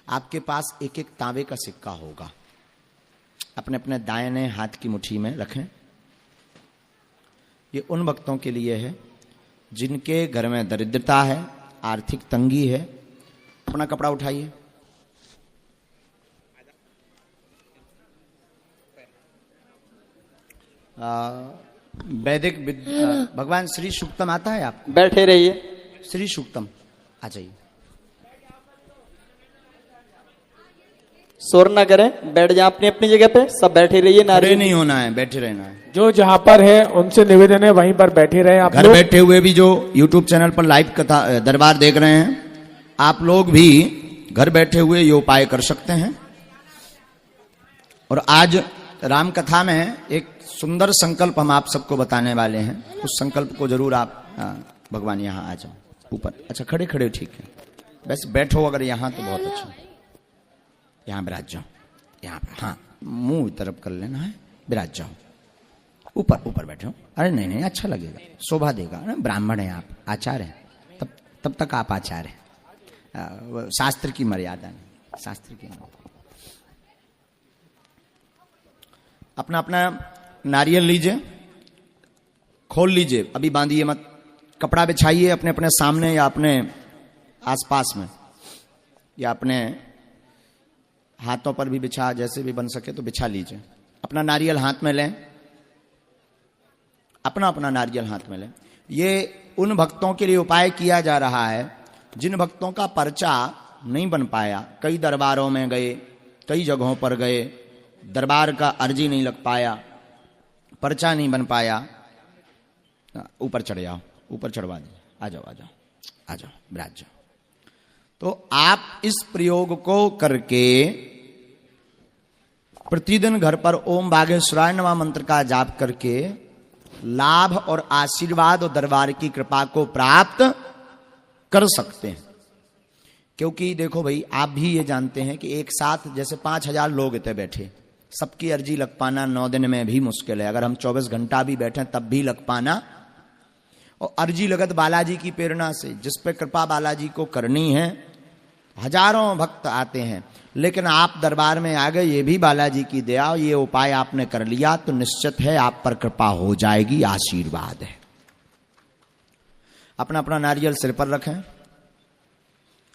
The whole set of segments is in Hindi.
आपके पास एक एक तांबे का सिक्का होगा, अपने अपने दाहिने हाथ की मुट्ठी में रखें। ये उन भक्तों के लिए है जिनके घर में दरिद्रता है, आर्थिक तंगी है। अपना कपड़ा उठाइए, वैदिक भगवान श्री सूक्तम आता है आपको? बैठे रहिए। श्री सूक्तम आ जाइए। शोर ना करें, बैठ जाए अपनी अपनी जगह पे, सब बैठे रहिए। खड़े नहीं होना है, बैठे रहना है। जो जहां पर है उनसे निवेदन है वहीं पर बैठे रहे आप। घर बैठे हुए भी जो YouTube चैनल पर लाइव कथा दरबार देख रहे हैं, आप लोग भी घर बैठे हुए ये उपाय कर सकते हैं। और आज राम कथा में एक सुंदर संकल्प हम आप सबको बताने वाले हैं। उस संकल्प को जरूर आप भगवान यहाँ आ जाओ ऊपर। अच्छा खड़े खड़े ठीक है, वैसे बैठो अगर यहाँ तो बहुत अच्छा। यहाँ विराज जाओ, यहाँ पर हाँ मुंह तरफ कर लेना है, विराज जाओ ऊपर। ऊपर बैठो। अरे नहीं नहीं अच्छा लगेगा, शोभा देगा ना। ब्राह्मण हैं आप, आचार्य हैं, तब तक आप आचार्य हैं। शास्त्र की मर्यादा नहीं, शास्त्र की मर्यादा। अपना अपना नारियल लीजिए, खोल लीजिए, अभी बांधिए मत। कपड़ा बिछाइए अपने अपने सामने या अपने आसपास में, या अपने हाथों पर भी बिछा, जैसे भी बन सके तो बिछा लीजिए। अपना नारियल हाथ में लें, अपना अपना नारियल हाथ में लें। ये उन भक्तों के लिए उपाय किया जा रहा है जिन भक्तों का पर्चा नहीं बन पाया। कई दरबारों में गए, कई जगहों पर गए, दरबार का अर्जी नहीं लग पाया, पर्चा नहीं बन पाया। ऊपर चढ़ जाओ, ऊपर चढ़वा दीजिए। आ जाओ आ जाओ आ जाओ, विराज जाओ। तो आप इस प्रयोग को करके प्रतिदिन घर पर ओम बागेश्वराय नमः मंत्र का जाप करके लाभ और आशीर्वाद और दरबार की कृपा को प्राप्त कर सकते हैं। क्योंकि देखो भाई, आप भी ये जानते हैं कि एक साथ जैसे 5000 लोग इतने बैठे, सबकी अर्जी लग पाना 9 दिन में भी मुश्किल है। अगर हम 24 घंटा भी बैठे तब भी लग पाना। और अर्जी लगत बालाजी की प्रेरणा से, जिस पे कृपा बालाजी को करनी है। हजारों भक्त आते हैं, लेकिन आप दरबार में आ गए, ये भी बालाजी की दया। ये उपाय आपने कर लिया तो निश्चित है आप पर कृपा हो जाएगी, आशीर्वाद है। अपना अपना नारियल सिर पर रखें,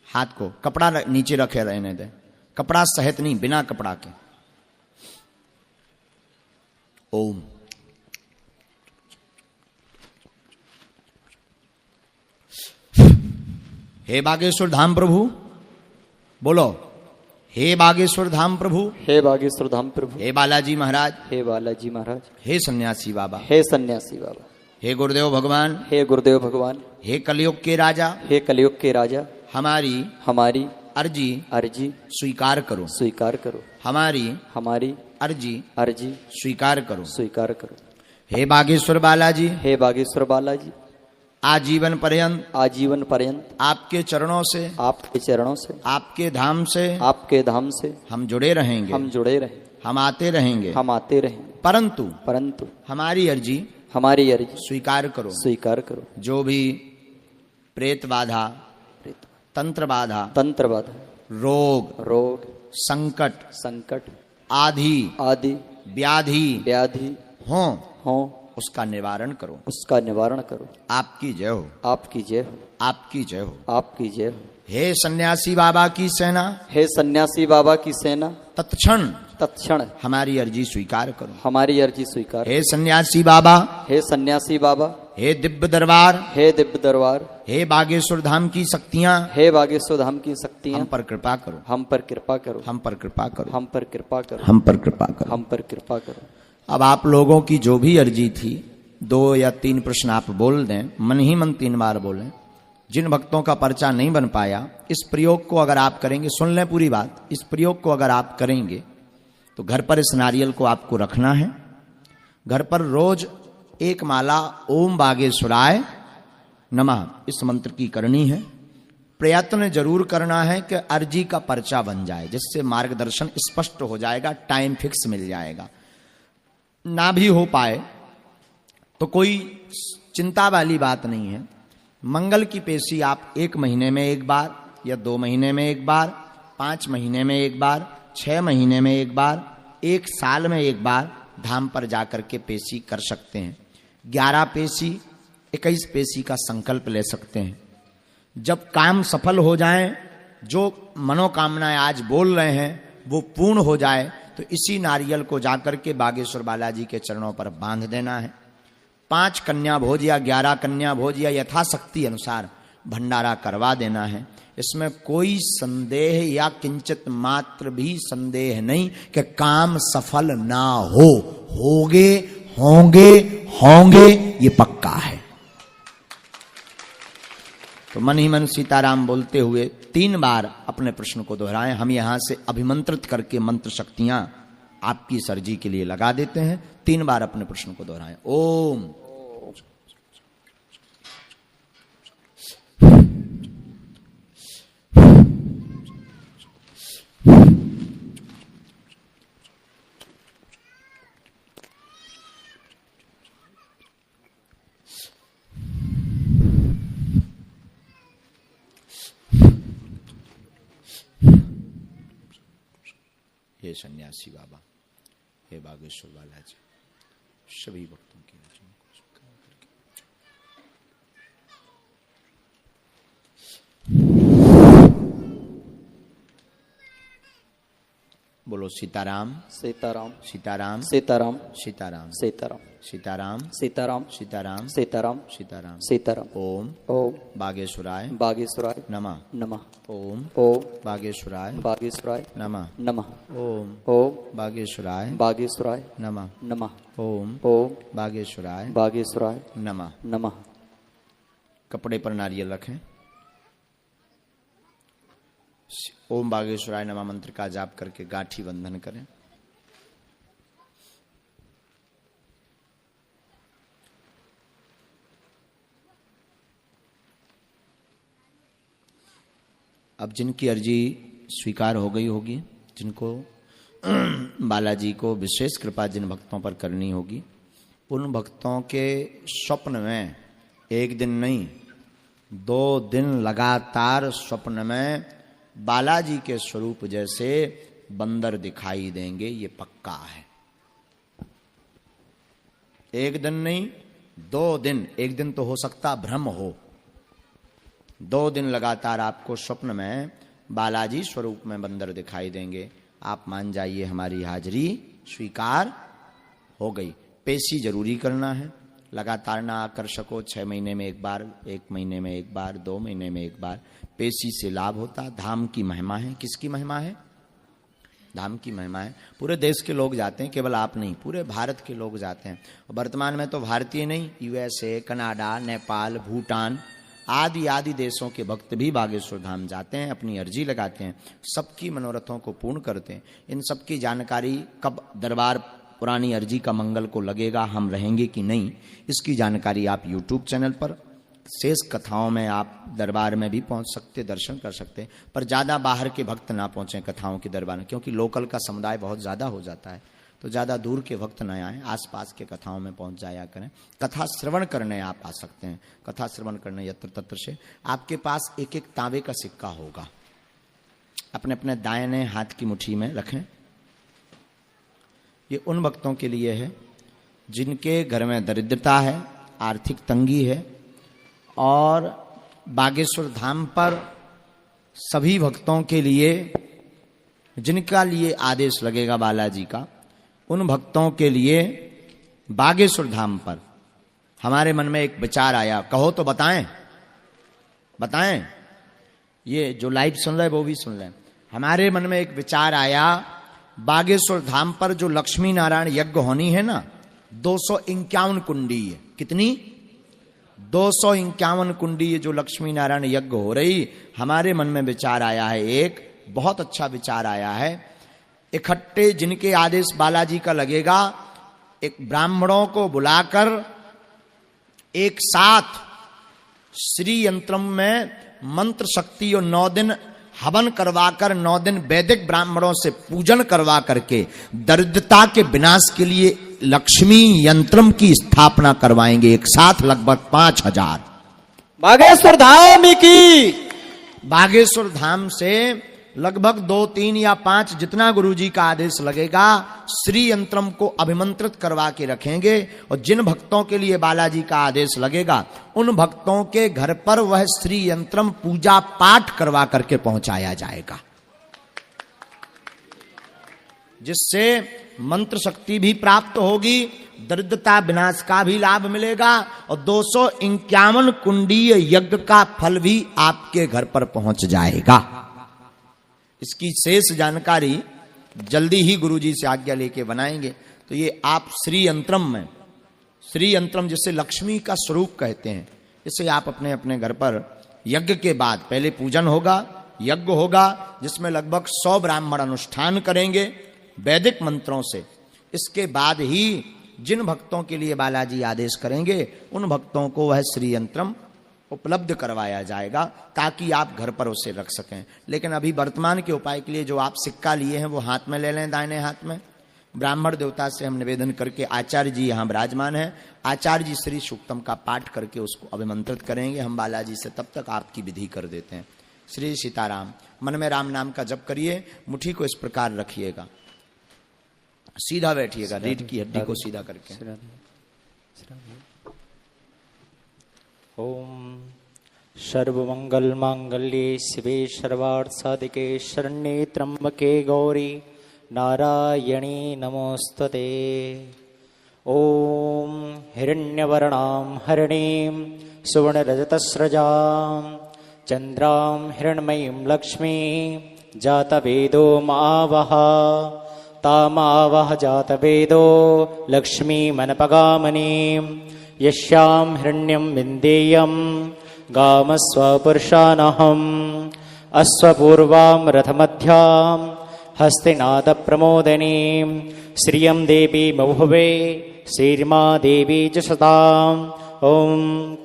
हाथ को कपड़ा नीचे रखे रहने दें। कपड़ा सहित नहीं, बिना कपड़ा के। ओम हे बागेश्वर धाम प्रभु, बोलो हे बागेश्वर धाम प्रभु, हे बागेश्वर धाम प्रभु, हे बालाजी महाराज, हे बालाजी महाराज, हे सन्यासी बाबा, हे सन्यासी बाबा, हे गुरुदेव भगवान, हे गुरुदेव भगवान, हे कलयुग के राजा, हे कलयुग के राजा, हमारी अर्जी स्वीकार करो, स्वीकार करो। हमारी अर्जी स्वीकार करो, स्वीकार करो। हे बागेश्वर बालाजी, हे बागेश्वर बालाजी, आजीवन पर्यंत आपके चरणों से, आपके धाम से हम जुड़े रहेंगे, हम आते रहेंगे, परंतु हमारी अर्जी स्वीकार करो। जो भी प्रेत बाधा, तंत्र बाधा, रोग, संकट आदि व्याधि हो उसका निवारण करो। आपकी जय हो, आपकी जय हो, आपकी जय हो, आपकी जय हो। हे सन्यासी बाबा की सेना, हे सन्यासी बाबा की सेना, तत्क्षण हमारी अर्जी स्वीकार करो, हमारी अर्जी स्वीकार। हे सन्यासी बाबा, हे सन्यासी बाबा, हे दिव्य दरबार, हे दिव्य दरबार, हे बागेश्वर धाम की शक्तियां, हे बागेश्वर धाम की शक्तियां, हम पर कृपा करो, हम पर कृपा करो, हम पर कृपा करो, हम पर कृपा करो, हम पर कृपा करो, हम पर कृपा करो। अब आप लोगों की जो भी अर्जी थी, 2 या 3 प्रश्न आप बोल दें, मन ही मन 3 बार बोलें। जिन भक्तों का पर्चा नहीं बन पाया, इस प्रयोग को अगर आप करेंगे, सुन लें पूरी बात, इस प्रयोग को अगर आप करेंगे तो घर पर इस नारियल को आपको रखना है। घर पर रोज 1 माला ओम बागेश्वराय नमः इस मंत्र की करनी है। प्रयत्न जरूर करना है कि अर्जी का पर्चा बन जाए, जिससे मार्गदर्शन स्पष्ट हो जाएगा, टाइम फिक्स मिल जाएगा। ना भी हो पाए तो कोई चिंता वाली बात नहीं है। मंगल की पेशी आप 1 महीने में 1 बार या 2 महीने में 1 बार 5 महीने में एक बार, 6 महीने में एक बार, 1 साल में एक बार धाम पर जाकर के पेशी कर सकते हैं। 11 पेशी, 21 पेशी का संकल्प ले सकते हैं। जब काम सफल हो जाए, जो मनोकामनाएं आज बोल रहे हैं वो पूर्ण हो जाए, तो इसी नारियल को जाकर के बागेश्वर बालाजी के चरणों पर बांध देना है। 5 कन्या भोज या 11 कन्या भोज या यथाशक्ति अनुसार भंडारा करवा देना है। इसमें कोई संदेह या किंचित मात्र भी संदेह नहीं कि काम सफल ना हो। होंगे होंगे होंगे, ये पक्का है। तो मन ही मन सीताराम बोलते हुए 3 बार अपने प्रश्न को दोहराएं। हम यहां से अभिमंत्रित करके मंत्र शक्तियां आपकी सर्जी के लिए लगा देते हैं। 3 बार अपने प्रश्न को दोहराएं। ओम हे सन्यासी बाबा, हे बागेश्वर बालाजी, सभी भक्तों की रचना को स्वीकार करके बोलो सीताराम सीताराम सीताराम सीताराम सीताराम सीताराम सीताराम सीताराम सीताराम सीताराम सीताराम। सीताराम। ओम ओम बागेश्वराय बागेश्वराय नमः। नमः। ओम ओम बागेश्वराय बागेश्वराय नमः। नमः। ओम ओम बागेश्वराय बागेश्वराय नमः। नमः। ओम ओम बागेश्वराय बागेश्वराय नमः। नमः। कपड़े पर नारियल रखें। ओम बागेश्वराय नमः मंत्र का जाप करके गांठी बंधन करें। अब जिनकी अर्जी स्वीकार हो गई होगी, जिनको बालाजी को विशेष कृपा जिन भक्तों पर करनी होगी, उन भक्तों के स्वप्न में 1 दिन नहीं 2 दिन लगातार स्वप्न में बालाजी के स्वरूप जैसे बंदर दिखाई देंगे, ये पक्का है। 1 दिन नहीं 2 दिन, 1 दिन तो हो सकता भ्रम हो, 2 दिन लगातार आपको स्वप्न में बालाजी स्वरूप में बंदर दिखाई देंगे। आप मान जाइए हमारी हाजिरी स्वीकार हो गई। पेशी जरूरी करना है, लगातार ना आकर सको, 6 महीने में एक बार, 1 महीने में एक बार, 2 महीने में एक बार, पेशी से लाभ होता। धाम की महिमा है। किसकी महिमा है? धाम की महिमा है। पूरे देश के लोग जाते हैं, केवल आप नहीं, पूरे भारत के लोग जाते हैं। वर्तमान में तो भारतीय नहीं, यूएसए, कनाडा, नेपाल, भूटान आदि आदि देशों के भक्त भी बागेश्वर धाम जाते हैं, अपनी अर्जी लगाते हैं, सबकी मनोरथों को पूर्ण करते हैं। इन सबकी जानकारी कब दरबार पुरानी अर्जी का मंगल को लगेगा, हम रहेंगे कि नहीं, इसकी जानकारी आप YouTube चैनल पर, शेष कथाओं में आप दरबार में भी पहुंच सकते, दर्शन कर सकते, पर ज़्यादा बाहर के भक्त ना पहुंचें कथाओं के दरबार में, क्योंकि लोकल का समुदाय बहुत ज़्यादा हो जाता है। तो ज़्यादा दूर के भक्त न आए, आसपास के कथाओं में पहुंच जाया करें। कथा श्रवण करने आप आ सकते हैं। कथा श्रवण करने यत्र तत्र से आपके पास 1-1 तांबे का सिक्का होगा, अपने अपने दाहिने हाथ की मुट्ठी में रखें। ये उन भक्तों के लिए है जिनके घर में दरिद्रता है, आर्थिक तंगी है, और बागेश्वर धाम पर सभी भक्तों के लिए जिनका लिए आदेश लगेगा बालाजी का, उन भक्तों के लिए बागेश्वर धाम पर हमारे मन में एक विचार आया। कहो तो बताएं, बताएं, ये जो लाइव सुन रहे वो भी सुन लें। हमारे मन में एक विचार आया, बागेश्वर धाम पर जो लक्ष्मी नारायण यज्ञ होनी है ना, 251 कुंडी है। कितनी? 251 कुंडी ये जो लक्ष्मी नारायण यज्ञ हो रही, हमारे मन में विचार आया है, एक बहुत अच्छा विचार आया है। इकट्ठे जिनके आदेश बालाजी का लगेगा, एक ब्राह्मणों को बुलाकर एक साथ श्री यंत्रम में मंत्र शक्ति और 9 दिन हवन करवाकर, 9 दिन वैदिक ब्राह्मणों से पूजन करवा करके दरिद्रता के विनाश के लिए लक्ष्मी यंत्रम की स्थापना करवाएंगे, एक साथ लगभग 5000। बागेश्वर धाम की, बागेश्वर धाम से लगभग 2, 3 या 5 जितना गुरुजी का आदेश लगेगा, श्री यंत्रम को अभिमंत्रित करवा के रखेंगे। और जिन भक्तों के लिए बालाजी का आदेश लगेगा, उन भक्तों के घर पर वह श्री यंत्रम पूजा पाठ करवा करके पहुंचाया जाएगा, जिससे मंत्र शक्ति भी प्राप्त होगी, दरिद्रता विनाश का भी लाभ मिलेगा और 251 कुंडीय यज्ञ का फल भी आपके घर पर पहुंच जाएगा। इसकी शेष जानकारी जल्दी ही गुरुजी से आज्ञा लेके बनाएंगे। तो ये आप श्री यंत्रम में, श्री यंत्रम जिसे लक्ष्मी का स्वरूप कहते हैं, इसे आप अपने अपने घर पर यज्ञ के बाद, पहले पूजन होगा, यज्ञ होगा जिसमें लगभग 100 ब्राह्मण अनुष्ठान करेंगे वैदिक मंत्रों से। इसके बाद ही जिन भक्तों के लिए बालाजी आदेश करेंगे, उन भक्तों को वह श्री यंत्रम उपलब्ध करवाया जाएगा, ताकि आप घर पर उसे रख सकें। लेकिन अभी वर्तमान के उपाय के लिए जो आप सिक्का लिए हैं वो हाथ में ले लें, दाहिने हाथ में। ब्राह्मण देवता से हम निवेदन करके, आचार्य जी यहाँ विराजमान है, आचार्य जी श्री सूक्तम का पाठ करके उसको अभिमंत्रित करेंगे। हम बालाजी से तब तक आपकी विधि कर देते हैं। श्री सीताराम। मन में राम नाम का जप करिए, मुट्ठी को इस प्रकार रखिएगा, सीधा बैठिएगा, रीढ़ की हड्डी को सीधा करके। ओम सर्वमंगल मांगल्ये शिवे सर्वार्थ साधिके शरण्ये त्र्यंबके गौरी नारायणी नमोस्तुते। ओम हिरण्यवर्णां हरिणीं सुवर्णरजतस्रजां चंद्रां हिरण्मयीं लक्ष्मीं जातवेदो मावह तामावह जातवेदो लक्ष्मीमनपगामिनीं यस्यां हिरण्यं विन्देयं गामस्वपुरुषानहम् अश्वपूर्वां रथमध्यां हस्तिनादप्रमोदिनीं श्रियं देवी महुवे श्रीर्मा देवी जशताम्। ॐ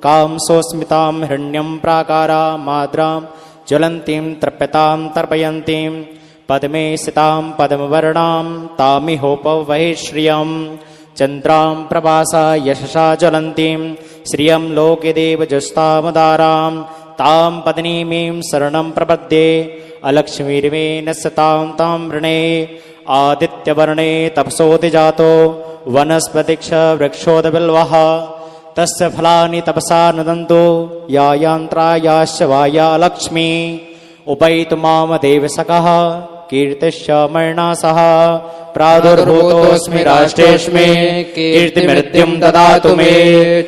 कांसोस्मितां हिरण्यं प्राकारा माद्रां ज्वलन्तीं तर्प्यतां तर्पयन्तीं पद्मे स्थितां पद्मवर्णां तामिहोपवहे श्रियं चन्द्रां प्रभासा यशसा ज्वलन्तीं श्रियं लोके देवजस्तामदारां तां पत्नीमीं शरणं प्रपद्ये अलक्ष्मीर्वेण सतां तां वृणे आदित्यवर्णे तपसोऽधिजातो वनस्पतिक्ष वृक्षोदबिल्वः तस्य फलानि तपसा नुदन्तु या यान्त्रायाश्च वाया लक्ष्मी उपैतु माम देवसखः कीर्तिश्च मरणा सह प्रादुर्भूतोऽस्मि राष्ट्रेऽस्मि कीर्तिमृत्युं ददातु मे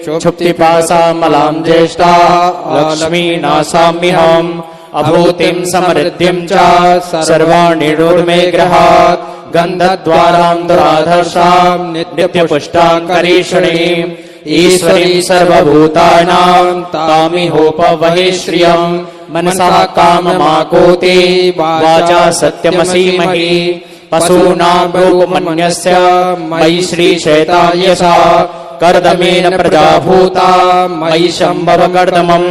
क्षुप्तिपाशामलां ज्येष्ठा लक्ष्मी नाशाम्यहम् अभूतिं समृद्धिं च सर्वाणि रुर्मे गृहात् गन्धद्वारां दुराधर्षां नित्यपुष्टां करीषणीं ईश्वरीं सर्वभूतानां तामिहोपवहे श्रियं मनसा काममाकोति वाचा सत्यमसीमहि पशूनां रूपमन्यस्य मयि श्रीशैतायसा कर्दमेन प्रजाभूता मयि शम्भव कर्दमं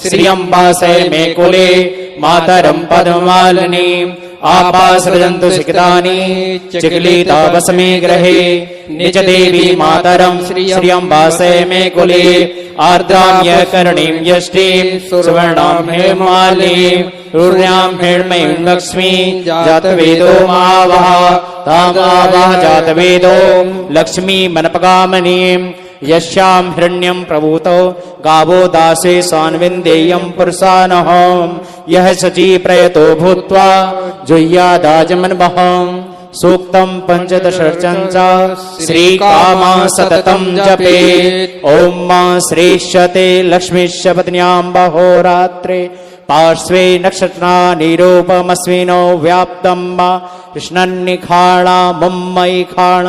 श्रियं वासय मे कुले मातरं पद्ममालिनीम् आपासृजन्तु सिक्तानि चिक्लिता वसमे गृहे निज देवी मातरं श्रियं वासय मे कुले आर्द्राम्यकर्णीं यष्टिं सुवर्णां हेमालिनीं रुर्यां हिरण्मयीं लक्ष्मीं जातवेदो मावह तामावह जातवेदो लक्ष्मीमनपगामिनीं यस्यां हिरण्यं प्रभूतो गावो दासे सान्विन्देयं पुरुषानहम् यः शची प्रयतो भूत्वा जुह्यादाजमन्वहम् सूक्तं पंचदशर्चन च श्रीकामा सततं जपेत्। ॐ मा श्रीश्चते लक्ष्मीश्च पत्न्यां बहोरात्रे पार्श्वे नक्षत्रानिरूपमस्मिनो व्याप्तं मा कृष्णन्निखाणा मुम्मयि खाण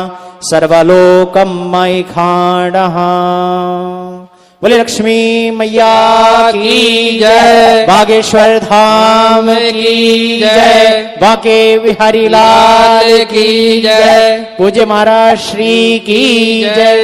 सर्वलोकं मयि खाणः। बोले लक्ष्मी मैया की जय, बागेश्वर धाम की जय, बाके बिहारी लाल की जय, पूज्य महाराज श्री की जय।